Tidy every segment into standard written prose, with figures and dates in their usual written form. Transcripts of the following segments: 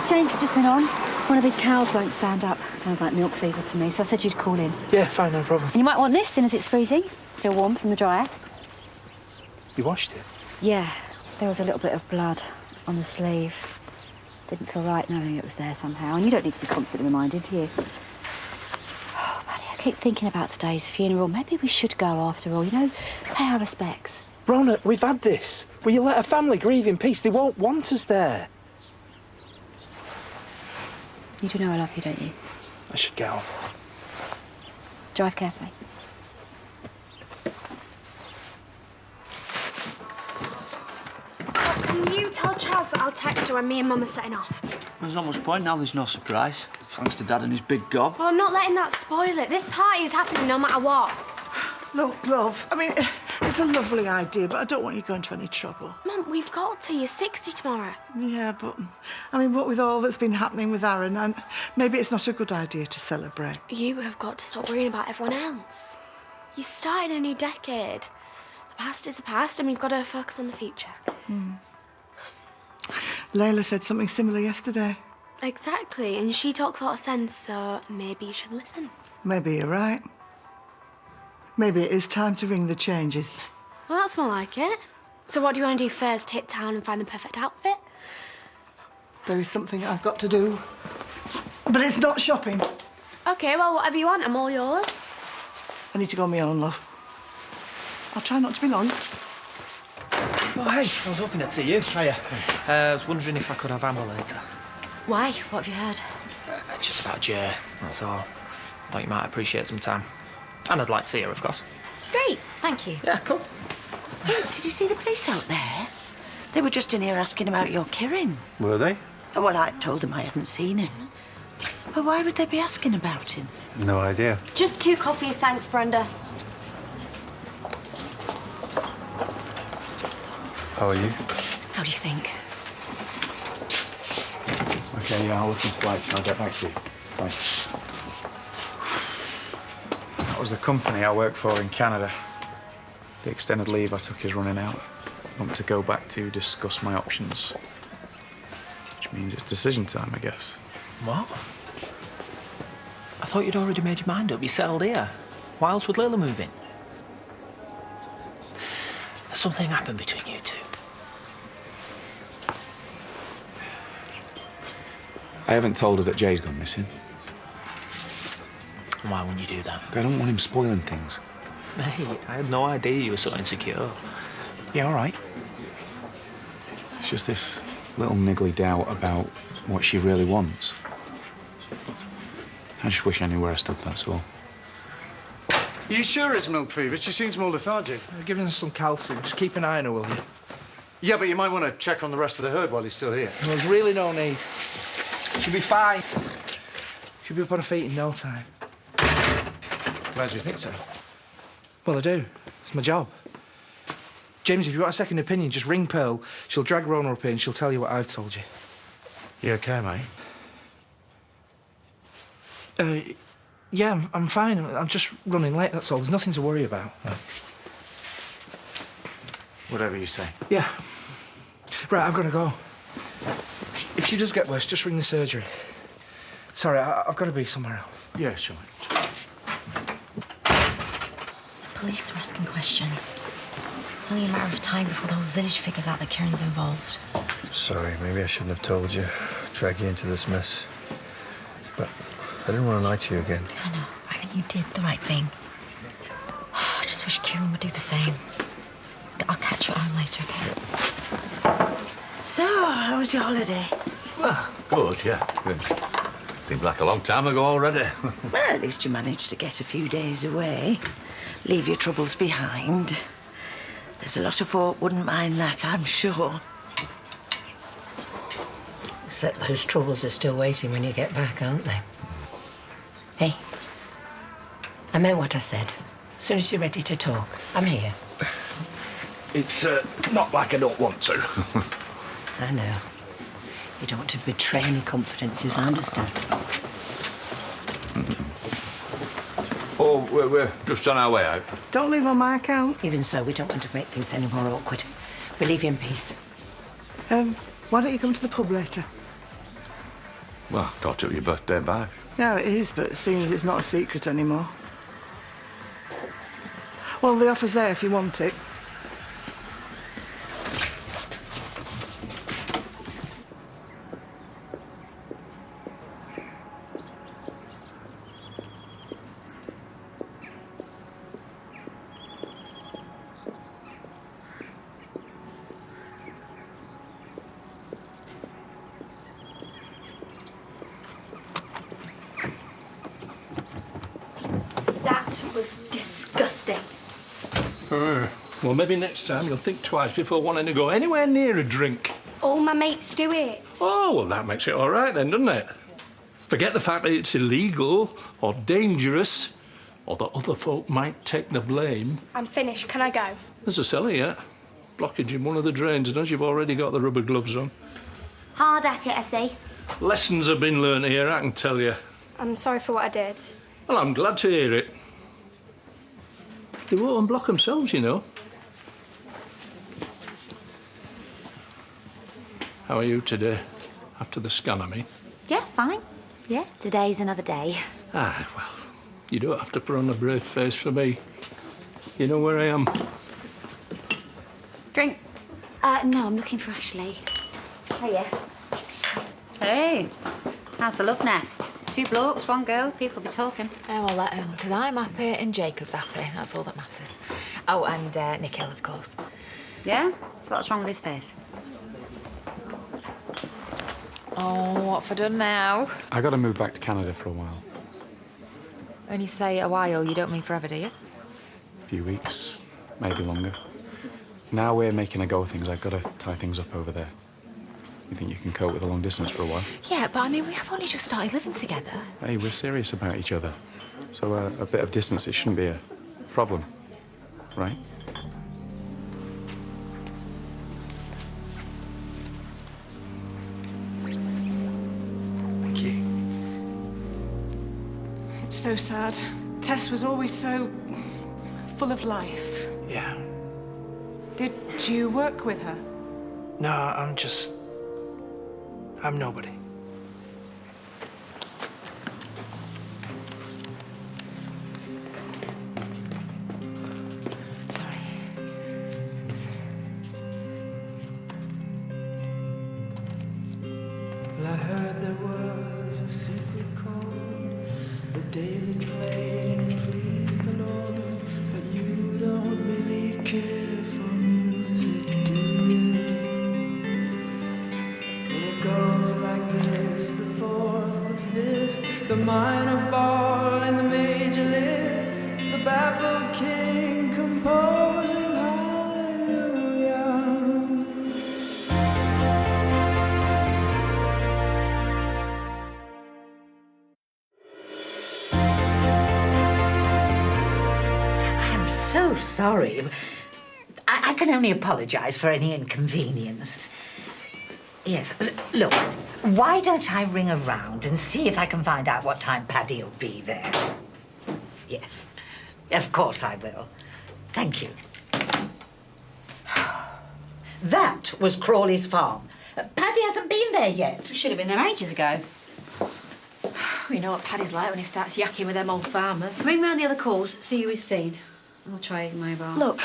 James has just been on. One of his cows won't stand up. Sounds like milk fever to me, so I said you'd call in. Yeah, fine, no problem. And you might want this, seeing as it's freezing. Still warm from the dryer. You washed it? Yeah, there was a little bit of blood on the sleeve. Didn't feel right knowing it was there somehow. And you don't need to be constantly reminded, do you? Oh, buddy, I keep thinking about today's funeral. Maybe we should go after all, you know, pay our respects. Ronna, we've had this. Will you let a family grieve in peace? They won't want us there. You do know I love you, don't you? I should get on. Drive carefully. Can you tell Charles that I'll text her when me and Mum are setting off? There's not much point now, there's no surprise. Thanks to Dad and his big gob. Well, I'm not letting that spoil it. This party is happening no matter what. Look, love, I mean, it's a lovely idea, but I don't want you going to any trouble. Mum, we've got to. You're 60 tomorrow. Yeah, but, I mean, what with all that's been happening with Aaron, and maybe it's not a good idea to celebrate. You have got to stop worrying about everyone else. You're starting a new decade. The past is the past, and we've got to focus on the future. Layla said something similar yesterday. Exactly, and she talks a lot of sense, so maybe you should listen. Maybe you're right. Maybe it is time to ring the changes. Well, that's more like it. So what do you want to do first? Hit town and find the perfect outfit? There is something I've got to do. But it's not shopping. OK, well, whatever you want, I'm all yours. I need to go on my own, love. I'll try not to be long. Oh, hey, I was hoping I'd see you. Hiya. I was wondering if I could have Amber later. Why? What have you heard? Just about Jay, that's all. Thought you might appreciate some time. And I'd like to see her, of course. Great, thank you. Yeah, cool. Oh, did you see the police out there? They were just in here asking about your Kirin. Were they? Oh, well, I told them I hadn't seen him. But why would they be asking about him? No idea. Just 2 coffees, thanks, Brenda. How are you? How do you think? Okay, yeah, I'll look into flights and I'll get back to you. Bye. That was the company I work for in Canada. The extended leave I took is running out. I want to go back to discuss my options. Which means it's decision time, I guess. What? I thought you'd already made your mind up. You settled here. Why else would Layla move in? Has something happened between you two? I haven't told her that Jay's gone missing. Why wouldn't you do that? I don't want him spoiling things. Mate, I had no idea you were so insecure. Yeah, all right. It's just this little niggly doubt about what she really wants. I just wish I knew where I stood, that's all. Are you sure it's milk fever? She seems more lethargic. Giving her some calcium. Just keep an eye on her, will you? Yeah, but you might want to check on the rest of the herd while he's still here. There's really no need. She'll be fine. She'll be up on her feet in no time. Glad you think so. Well, I do. It's my job. James, if you've got a second opinion, just ring Pearl. She'll drag Rona up here and she'll tell you what I've told you. You okay, mate? Yeah, I'm fine. I'm just running late, that's all. There's nothing to worry about. Whatever you say. Yeah. Right, I've got to go. If she does get worse, just ring the surgery. Sorry, I've got to be somewhere else. Yeah, sure. The police are asking questions. It's only a matter of time before the whole village figures out that Kieran's involved. Sorry, maybe I shouldn't have told you. Drag you into this mess. But I didn't want to lie to you again. I know, right? And you did the right thing. I just wish Kieran would do the same. I'll catch you at home later, okay? So, how was your holiday? Well, good, yeah. Good. Seems like a long time ago already. Well, at least you managed to get a few days away. Leave your troubles behind. There's a lot of folk wouldn't mind that, I'm sure. Except those troubles are still waiting when you get back, aren't they? Hey, I meant what I said. As soon as you're ready to talk, I'm here. It's not like I don't want to. I know. You don't want to betray any confidences, I understand. Oh, we're just on our way out. Don't leave on my account. Even so, we don't want to make things any more awkward. We leave you in peace. Why don't you come to the pub later? Well, I thought it was your birthday back. No, it is, but it seems it's not a secret anymore. Well, the offer's there if you want it. That was disgusting. Well, maybe next time you'll think twice before wanting to go anywhere near a drink. All my mates do it. Oh, well, that makes it all right then, doesn't it? Forget the fact that it's illegal or dangerous or that other folk might take the blame. I'm finished. Can I go? There's a cellar yet. Blockage in one of the drains, and as you've already got the rubber gloves on. Hard at it, I see. Lessons have been learnt here, I can tell you. I'm sorry for what I did. Well, I'm glad to hear it. They won't unblock themselves, you know. How are you today? After the scan, I mean. Yeah, fine. Yeah, today's another day. Ah, well, you don't have to put on a brave face for me. You know where I am. Drink? No, I'm looking for Ashley. Hiya. Hey, how's the love nest? 2 blokes, 1 girl, people be talking. Oh, well, let him, because I'm happy and Jacob's happy. That's all that matters. Oh, and Nikhil, of course. Yeah? So what's wrong with his face? Oh, what have I done now? I got to move back to Canada for a while. When you say a while, you don't mean forever, do you? A few weeks, maybe longer. Now we're making a go of things, I've got to tie things up over there. You think you can cope with a long distance for a while? Yeah, but I mean, we have only just started living together. Hey, we're serious about each other. So a bit of distance, it shouldn't be a problem, right? Thank you. It's so sad. Tess was always so full of life. Yeah. Did you work with her? No, I'm nobody. Well, I heard there was a secret chord that David played and it pleased the Lord. But you don't really care for music, do you? Well, it goes like this: the 4th, the 5th, the minor fall and the major lift, the baffled king composing hallelujah. I'm so sorry. I can only apologise for any inconvenience. Yes, look, why don't I ring around and see if I can find out what time Paddy'll be there? Yes, of course I will. Thank you. That was Crawley's farm. Paddy hasn't been there yet. He should have been there ages ago. We know what Paddy's like when he starts yakking with them old farmers. Ring round the other calls, see who he's seen. I'll try his mobile. Look,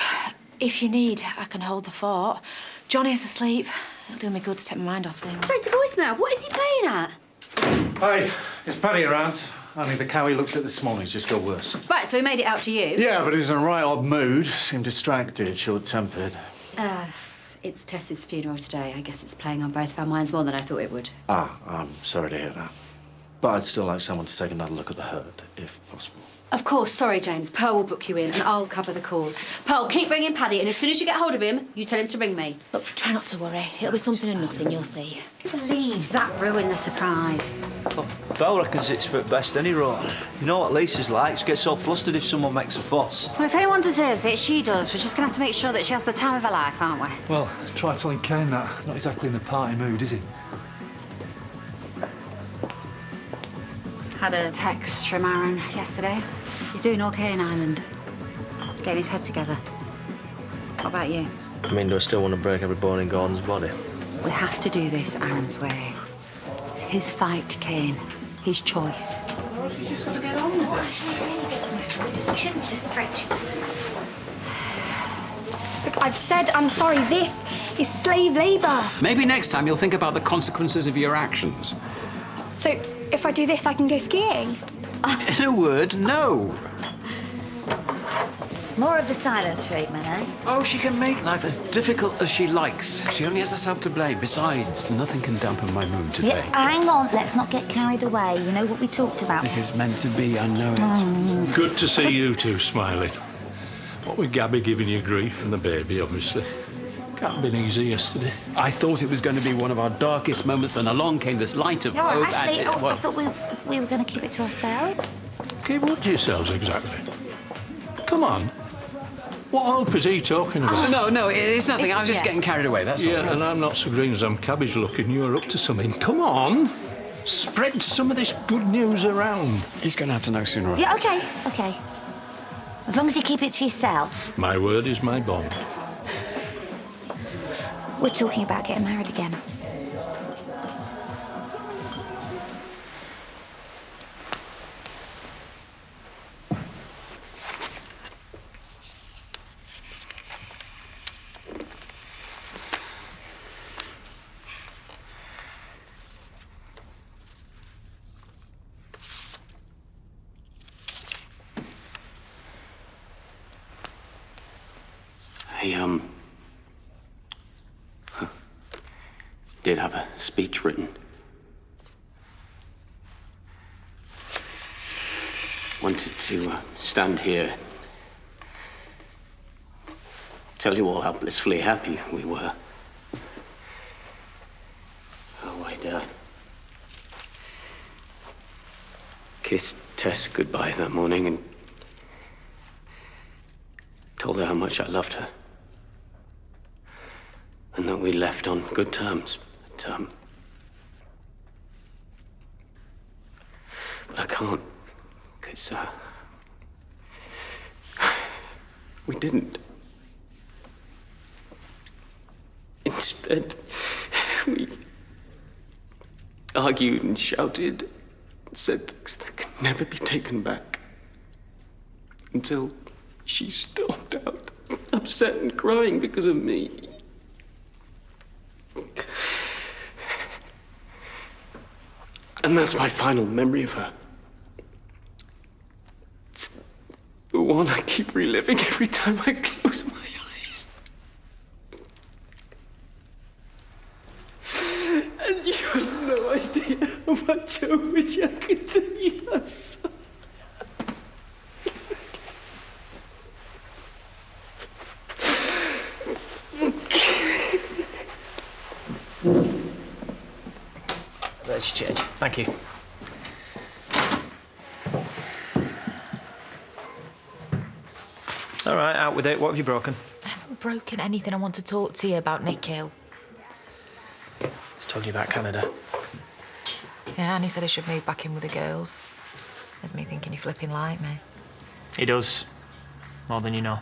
if you need, I can hold the fort. Johnny's asleep. It'll do me good to take my mind off things. Straight to voicemail. What is he playing at? Hey, is Paddy around? Only the cow he looked at this morning's just got worse. Right, so he made it out to you? Yeah, but he's in a right odd mood. Seemed distracted, short-tempered. It's Tess's funeral today. I guess it's playing on both of our minds more than I thought it would. Ah, I'm sorry to hear that. But I'd still like someone to take another look at the herd, if possible. Of course, sorry, James. Pearl will book you in and I'll cover the calls. Pearl, keep ringing Paddy, and as soon as you get hold of him, you tell him to ring me. Look, try not to worry. It'll be something and nothing, you'll see. Who believes that ruined the surprise? Belle reckons it's for the best any road. You know what Lisa's like? She gets so flustered if someone makes a fuss. Well, if anyone deserves it, she does. We're just going to have to make sure that she has the time of her life, aren't we? Well, try telling Kane that. Not exactly in the party mood, is he? Had a text from Aaron yesterday. He's doing OK in Ireland. He's getting his head together. What about you? I mean, do I still want to break every bone in Gordon's body? We have to do this Aaron's way. See, His fight, Kane. His choice. Well, she's just got to get on with it. You shouldn't just stretch. Look, I've said I'm sorry. This is slave labour. Maybe next time you'll think about the consequences of your actions. So if I do this, I can go skiing? In a word, no. More of the silent treatment, eh? Oh, she can make life as difficult as she likes. She only has herself to blame. Besides, nothing can dampen my mood today. Yeah, hang on. Let's not get carried away. You know what we talked about. This is meant to be, I know it. Good to see you two smiling. What with Gabby giving you grief and the baby, obviously. Can't have been easy yesterday. I thought it was going to be one of our darkest moments, and along came this light of No, hope. actually, I thought we were going to keep it to ourselves. Keep what to yourselves, exactly? Come on. What hope is he talking about? No, it's nothing. I was just getting carried away, that's all. Yeah, and I'm not so green as I'm cabbage looking. You're up to something. Come on. Spread some of this good news around. He's going to have to know sooner or Yeah, later. okay. As long as you keep it to yourself. My word is my bond. We're talking about getting married again. I did have a speech written. Wanted to stand here, tell you all how blissfully happy we were. How I'd kissed Tess goodbye that morning and told her how much I loved her. And that we left on good terms. But I can't, because we didn't. Instead, we argued and shouted, said things that could never be taken back. Until she stormed out, upset and crying because of me. And that's my final memory of her. It's the one I keep reliving every time I close my eyes. And you have no idea how much I wish I could tell you that song. There's your change. Thank you. All right, out with it. What have you broken? I haven't broken anything. I want to talk to you about Nikhil. He's told you about Canada. Yeah, and he said I should move back in with the girls. There's me thinking he flipping like me. He does. More than you know.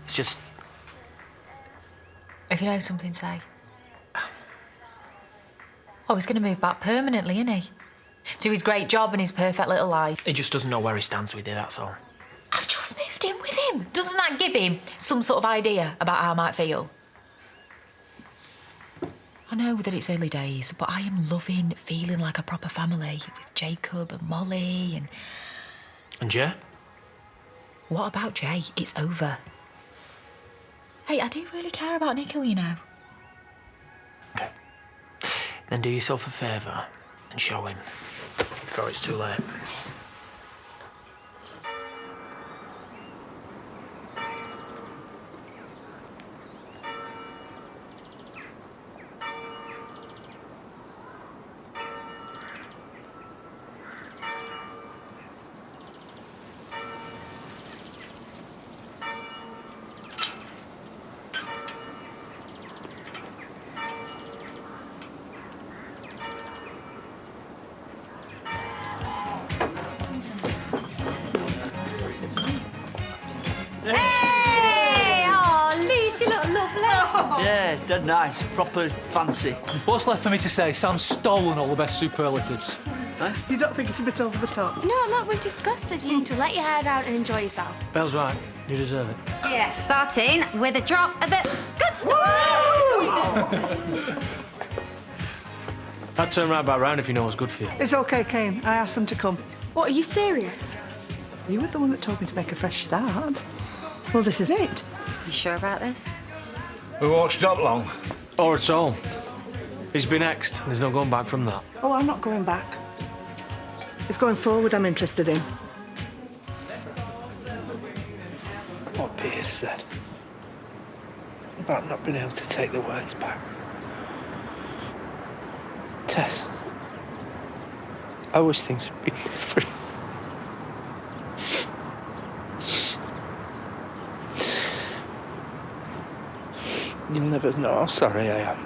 It's just... If you know something, say. Oh, he's going to move back permanently, isn't he? To his great job and his perfect little life. He just doesn't know where he stands with you, that's all. I've just moved in with him. Doesn't that give him some sort of idea about how I might feel? I know that it's early days, but I am loving feeling like a proper family with Jacob and Molly and... And Jay? What about Jay? It's over. Hey, I do really care about Nikhil, you know. Then do yourself a favour and show him before it's too late. Hey! Oh, Luce, you look lovely. Yeah, dead nice. Proper fancy. What's left for me to say? Sam's stolen all the best superlatives. You don't think it's a bit over the top? No, look, we've discussed this. You need to let your hair down and enjoy yourself. Belle's right. You deserve it. Yeah, starting with a drop of the good stuff. I'd turn right back round if you know what's good for you. It's okay, Kane. I asked them to come. What, are you serious? You were the one that told me to make a fresh start. Well, this is it. You sure about this? We won't stop long. Or at all. He's been exed. There's no going back from that. Oh, I'm not going back. It's going forward I'm interested in. What Peter said about not being able to take the words back. Tess, I wish things had been different. You'll never know how sorry I am.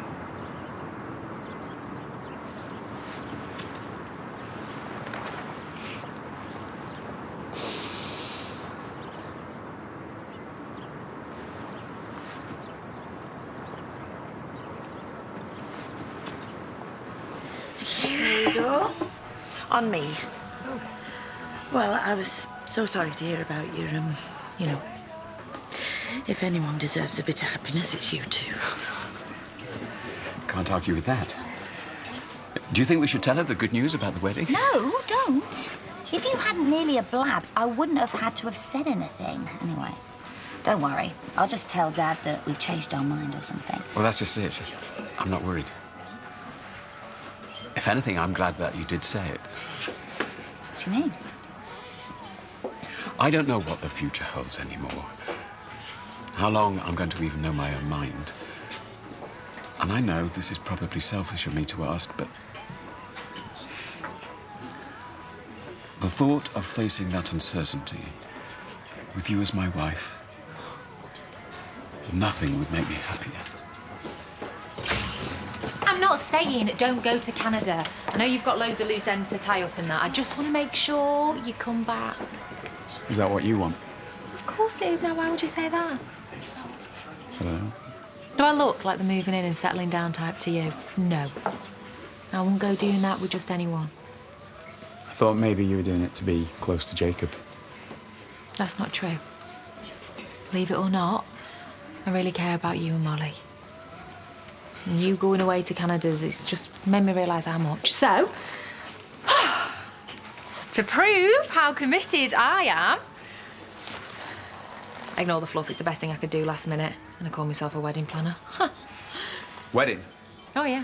There you go. On me. Well, I was so sorry to hear about your, you know, if anyone deserves a bit of happiness, it's you two. Can't argue with that. Do you think we should tell her the good news about the wedding? No, don't. If you hadn't nearly blabbed, I wouldn't have had to have said anything. Anyway, don't worry. I'll just tell Dad that we've changed our mind or something. Well, that's just it. I'm not worried. If anything, I'm glad that you did say it. What do you mean? I don't know what the future holds anymore. How long I'm going to even know my own mind. And I know this is probably selfish of me to ask, but the thought of facing that uncertainty with you as my wife, nothing would make me happier. I'm not saying don't go to Canada. I know you've got loads of loose ends to tie up in that. I just want to make sure you come back. Is that what you want? Of course it is. Now, why would you say that? I don't know. Do I look like the moving in and settling down type to you? No. I won't go doing that with just anyone. I thought maybe you were doing it to be close to Jacob. That's not true. Believe it or not, I really care about you and Molly. And you going away to Canada's, it's just made me realise how much. So, to prove how committed I am, ignore the fluff, it's the best thing I could do last minute. And I call myself a wedding planner. Wedding? Oh, yeah.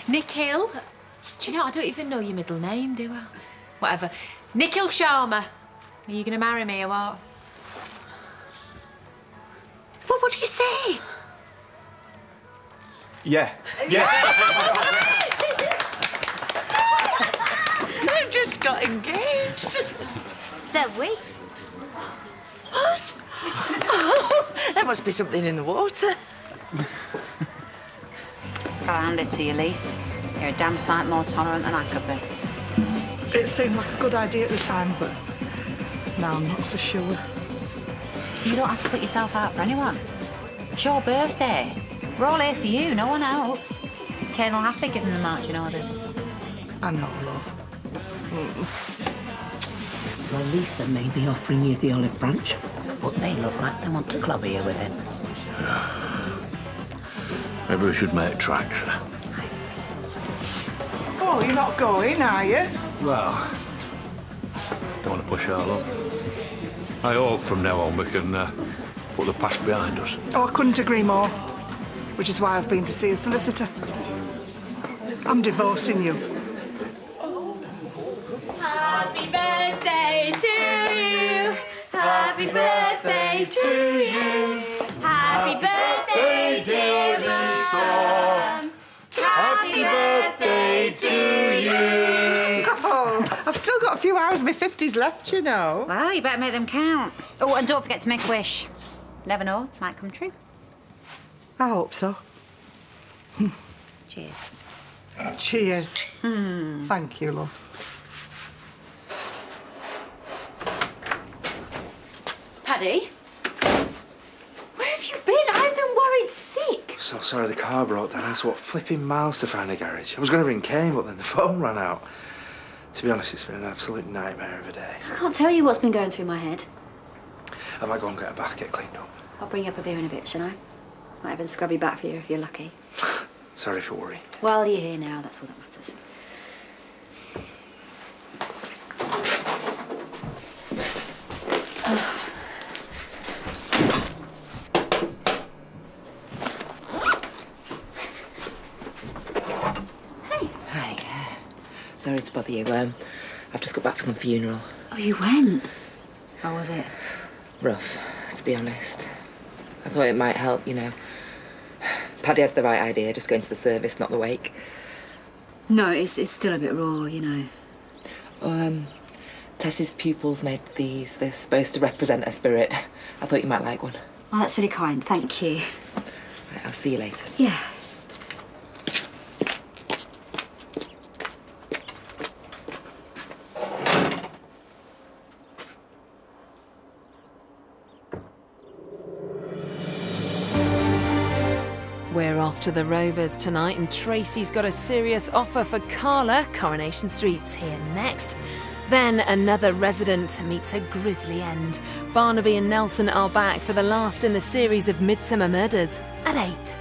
Nikhil. Do you know, I don't even know your middle name, do I? Whatever. Nikhil Sharma. Are you going to marry me or what? What would you say? Yeah. Yeah. They've just got engaged. So we. There must be something in the water. I'll hand it to you, Lise. You're a damn sight more tolerant than I could be. It seemed like a good idea at the time, but now I'm not so sure. You don't have to put yourself out for anyone. It's your birthday. We're all here for you, no one else. Kane will have to give them the marching orders. I know, love. Well, Lisa may be offering you the olive branch, but they look like they want to clobber you with it. Maybe we should make tracks. Oh, you're not going, are you? Well, don't want to push our luck. I hope from now on we can put the past behind us. Oh, I couldn't agree more. Which is why I've been to see a solicitor. I'm divorcing you. Happy birthday to you. Happy birthday to you. Happy birthday, dear Mum. Happy birthday to you. Oh, I've still got a few hours of my 50s left, you know. Well, you better make them count. Oh, and don't forget to make a wish. Never know, might come true. I hope so. Cheers. Cheers. Thank you, love. Paddy? Where have you been? I've been worried worried sick. So sorry the car broke down. It's what, flipping miles to find a garage. I was going to ring Kane, but then the phone ran out. To be honest, it's been an absolute nightmare of a day. I can't tell you what's been going through my head. I might go and get a bath, get cleaned up. I'll bring you up a beer in a bit, shall I? Might even scrub you back for you if you're lucky. Sorry for worrying. Well, you're here now, that's all that matters. Hi. Sorry to bother you. I've just got back from the funeral. Oh, you went? How was it? Rough, to be honest. I thought it might help, you know. Paddy had the right idea, just going to the service, not the wake. No, it's still a bit raw, you know. Tess's pupils made these. They're supposed to represent her spirit. I thought you might like one. Oh, that's really kind, thank you. Right, I'll see you later. Yeah. We're off to the Rovers tonight, and Tracy's got a serious offer for Carla. Coronation Street's here next. Then another resident meets a grisly end. Barnaby and Nelson are back for the last in the series of Midsummer Murders at 8.